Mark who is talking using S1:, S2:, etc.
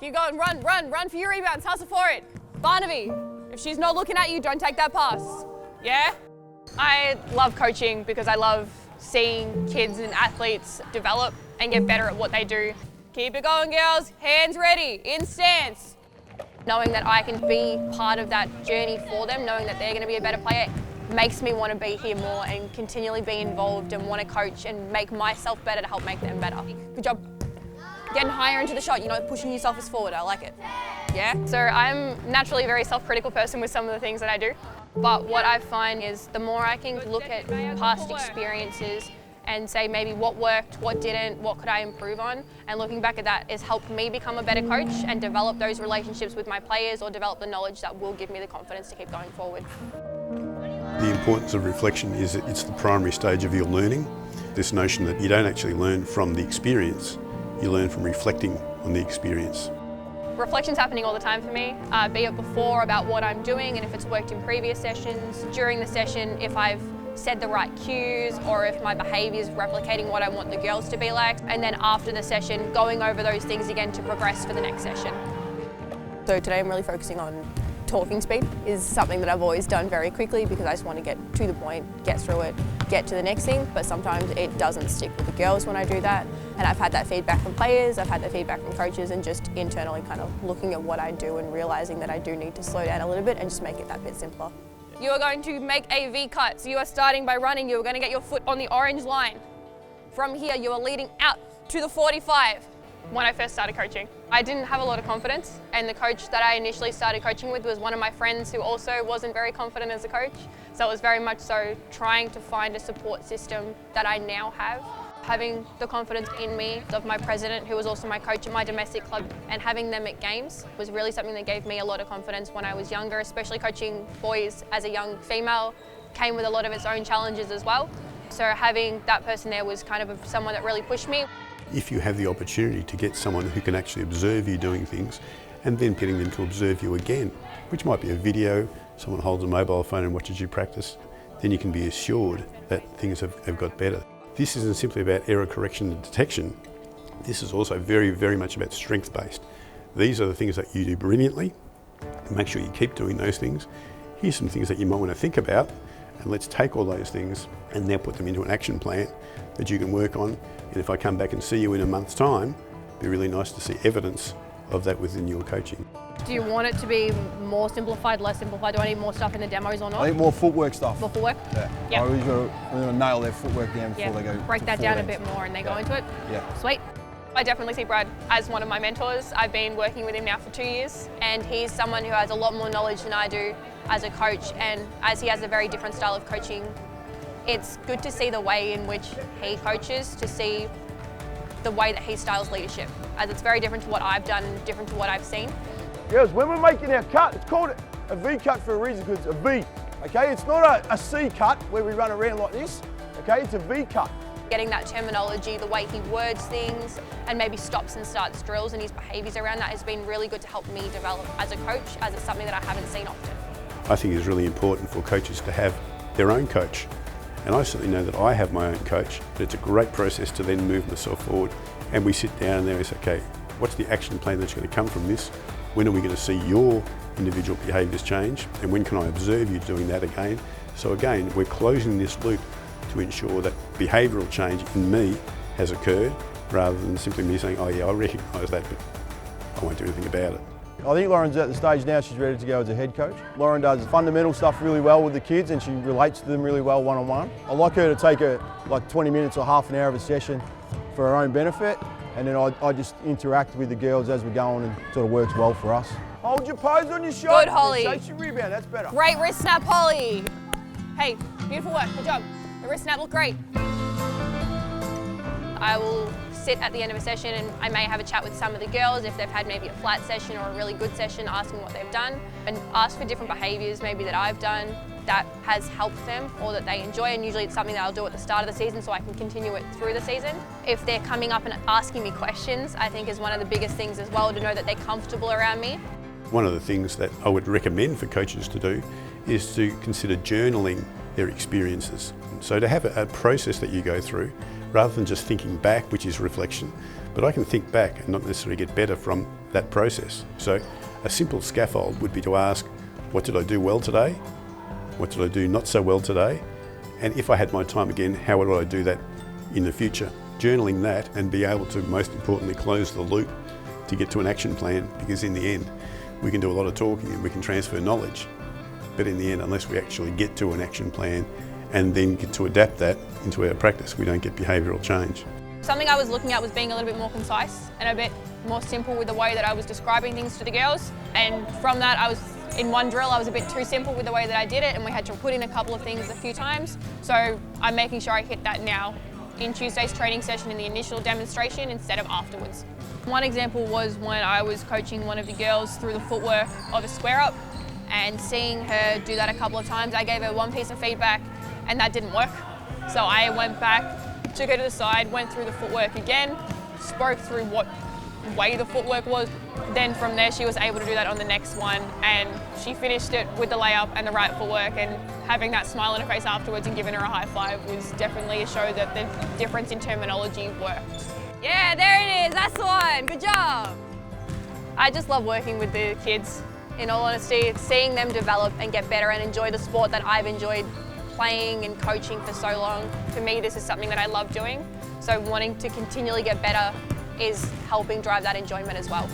S1: Keep going, run for your rebounds, hustle for it. Barnaby, if she's not looking at you, don't take that pass. Yeah? I love coaching because I love seeing kids and athletes develop and get better at what they do. Keep it going, girls. Hands ready, in stance. Knowing that I can be part of that journey for them, knowing that they're going to be a better player, makes me want to be here more and continually be involved and want to coach and make myself better to help make them better. Good job. Getting higher into the shot, pushing yourself as forward. I like it. Yeah? So I'm naturally a very self-critical person with some of the things that I do. But what I find is the more I can look at past experiences and say maybe what worked, what didn't, what could I improve on, and looking back at that has helped me become a better coach and develop those relationships with my players or develop the knowledge that will give me the confidence to keep going forward.
S2: The importance of reflection is that it's the primary stage of your learning. This notion that you don't actually learn from the experience, you learn from reflecting on the experience.
S1: Reflection's happening all the time for me, be it before about what I'm doing and if it's worked in previous sessions, during the session if I've said the right cues or if my behaviour is replicating what I want the girls to be like, and then after the session going over those things again to progress for the next session. So today I'm really focusing on talking speed. Is something that I've always done very quickly because I just want to get to the point, get through it, get to the next thing, but sometimes it doesn't stick with the girls when I do that. And I've had that feedback from players, I've had that feedback from coaches, and just internally kind of looking at what I do and realising that I do need to slow down a little bit and just make it that bit simpler. You are going to make a V cut, so you are starting by running, you are going to get your foot on the orange line. From here you are leading out to the 45. When I first started coaching, I didn't have a lot of confidence, and the coach that I initially started coaching with was one of my friends who also wasn't very confident as a coach. So it was very much so trying to find a support system that I now have. Having the confidence in me of my president, who was also my coach at my domestic club, and having them at games was really something that gave me a lot of confidence when I was younger, especially coaching boys as a young female came with a lot of its own challenges as well. So having that person there was kind of someone that really pushed me.
S2: If you have the opportunity to get someone who can actually observe you doing things and then getting them to observe you again, which might be a video, someone holds a mobile phone and watches you practice, then you can be assured that things have got better. This isn't simply about error correction and detection. This is also very, very much about strength-based. These are the things that you do brilliantly. Make sure you keep doing those things. Here's some things that you might want to think about, and let's take all those things and now put them into an action plan that you can work on. And if I come back and see you in a month's time, it'd be really nice to see evidence of that within your coaching.
S1: Do you want it to be more simplified, less simplified? Do I need more stuff in the demos or not?
S3: I think more footwork stuff.
S1: More footwork?
S3: Yeah.
S1: Yep.
S3: I always got to nail their footwork down before they go.
S1: Break that down a bit more and they go into it?
S3: Yeah.
S1: Sweet. I definitely see Brad as one of my mentors. I've been working with him now for 2 years, and he's someone who has a lot more knowledge than I do as a coach, and as he has a very different style of coaching, it's good to see the way in which he coaches, to see the way that he styles leadership, as it's very different to what I've done and different to what I've seen.
S4: Girls, when we're making our cut, it's called a V cut for a reason, because it's a V, okay? It's not a C cut where we run around like this, okay? It's a V cut.
S1: Getting that terminology, the way he words things, and maybe stops and starts drills and his behaviours around that has been really good to help me develop as a coach, as it's something that I haven't seen often.
S2: I think it's really important for coaches to have their own coach. And I certainly know that I have my own coach, but it's a great process to then move myself forward. And we sit down there and say, okay, what's the action plan that's going to come from this? When are we going to see your individual behaviours change? And when can I observe you doing that again? So again, we're closing this loop to ensure that behavioural change in me has occurred, rather than simply me saying, oh yeah, I recognise that, but I won't do anything about it.
S4: I think Lauren's at the stage now she's ready to go as a head coach. Lauren does fundamental stuff really well with the kids, and she relates to them really well one-on-one. I'd like her to take like 20 minutes or half an hour of a session for her own benefit, and then I just interact with the girls as we go on, and it sort of works well for us. Hold your pose on your shot.
S1: Good, Holly.
S4: Chase your rebound, that's better.
S1: Great wrist snap, Holly. Hey, beautiful work, good job. The wrist snap looked great. I will sit at the end of a session and I may have a chat with some of the girls if they've had maybe a flat session or a really good session, asking what they've done, and ask for different behaviours maybe that I've done that has helped them or that they enjoy, and usually it's something that I'll do at the start of the season so I can continue it through the season. If they're coming up and asking me questions, I think is one of the biggest things as well, to know that they're comfortable around me.
S2: One of the things that I would recommend for coaches to do is to consider journaling their experiences. So to have a process that you go through, rather than just thinking back, which is reflection, but I can think back and not necessarily get better from that process. So a simple scaffold would be to ask, what did I do well today? What did I do not so well today? And if I had my time again, how would I do that in the future? Journaling that and be able to, most importantly, close the loop to get to an action plan, because in the end, we can do a lot of talking and we can transfer knowledge. But in the end, unless we actually get to an action plan and then get to adapt that into our practice, we don't get behavioural change.
S1: Something I was looking at was being a little bit more concise and a bit more simple with the way that I was describing things to the girls. And from that, in one drill, I was a bit too simple with the way that I did it, and we had to put in a couple of things a few times. So I'm making sure I hit that now in Tuesday's training session in the initial demonstration instead of afterwards. One example was when I was coaching one of the girls through the footwork of a square up, and seeing her do that a couple of times, I gave her one piece of feedback and that didn't work. So I went back, took her to the side, went through the footwork again, spoke through what way the footwork was. Then from there she was able to do that on the next one, and she finished it with the layup and the right footwork, and having that smile on her face afterwards and giving her a high five was definitely a show that the difference in terminology worked. Yeah, there it is, that's the one, good job. I just love working with the kids. In all honesty, seeing them develop and get better and enjoy the sport that I've enjoyed playing and coaching for so long, for me this is something that I love doing. So wanting to continually get better is helping drive that enjoyment as well.